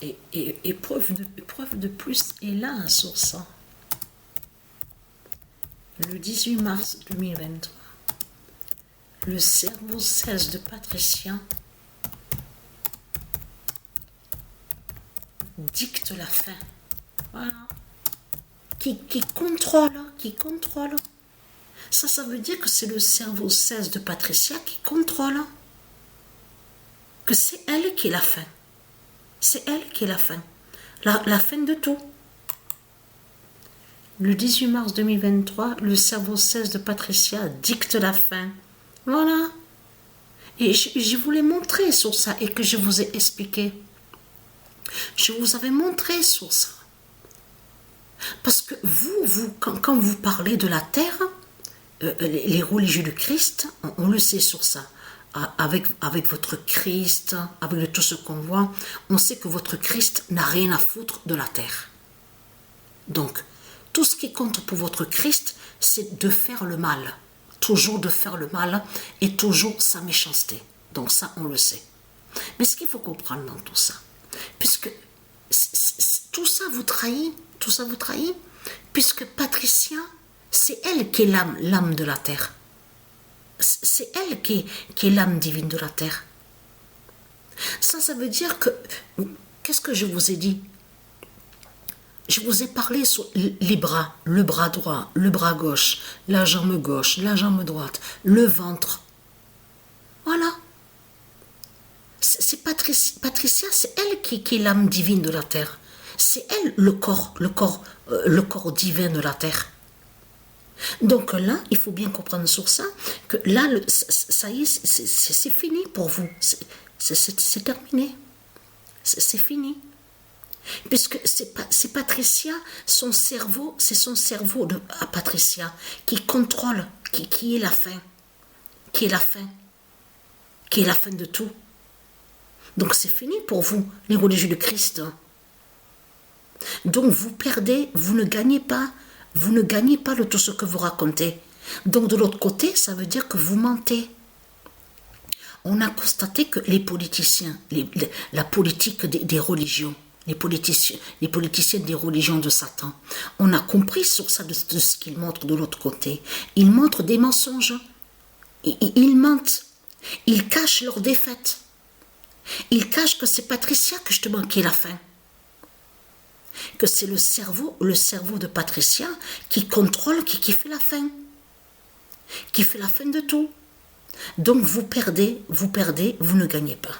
Et preuve de plus est là sur ça. Le 18 mars 2023, le cerveau 16 de Patricia dicte la fin. Voilà. Qui contrôle. Ça veut dire que c'est le cerveau 16 de Patricia qui contrôle. Que c'est elle qui est la fin. C'est elle qui est la fin. La fin de tout. Le 18 mars 2023, le cerveau 16 de Patricia dicte la fin. Voilà. Et je vous l'ai montré sur ça et que je vous ai expliqué. Je vous avais montré sur ça. Parce que quand vous parlez de la terre, les religieux du Christ, on le sait sur ça. Avec votre Christ, avec tout ce qu'on voit, on sait que votre Christ n'a rien à foutre de la terre. Donc, tout ce qui compte pour votre Christ, c'est de faire le mal. Toujours de faire le mal et toujours sa méchanceté. Donc ça, on le sait. Mais ce qu'il faut comprendre dans tout ça, puisque tout ça vous trahit, puisque Patricia, c'est elle qui est l'âme de la terre. C'est elle qui est l'âme divine de la terre. Ça veut dire que, qu'est-ce que je vous ai dit? Je vous ai parlé sur les bras, le bras droit, le bras gauche, la jambe droite, le ventre. Voilà. C'est Patricia, c'est elle qui est l'âme divine de la terre. C'est elle le corps divin de la terre. Donc là, il faut bien comprendre sur ça, que là, ça y est, c'est fini pour vous. C'est terminé. C'est fini. Puisque c'est Patricia, son cerveau, c'est son cerveau à Patricia qui contrôle, qui est la fin. Qui est la fin. Qui est la fin de tout. Donc c'est fini pour vous, les religieux de Christ. Donc vous perdez, vous ne gagnez pas de tout ce que vous racontez. Donc de l'autre côté, ça veut dire que vous mentez. On a constaté que les politiciens, la politique des religions, les politiciens des religions de Satan, on a compris sur ça de ce qu'ils montrent de l'autre côté. Ils montrent des mensonges. Ils mentent. Ils cachent leur défaite. Ils cachent que c'est Patricia que justement qui est la fin. Que c'est le cerveau de Patricia qui contrôle, qui fait la fin. Qui fait la fin de tout. Donc vous perdez, vous ne gagnez pas.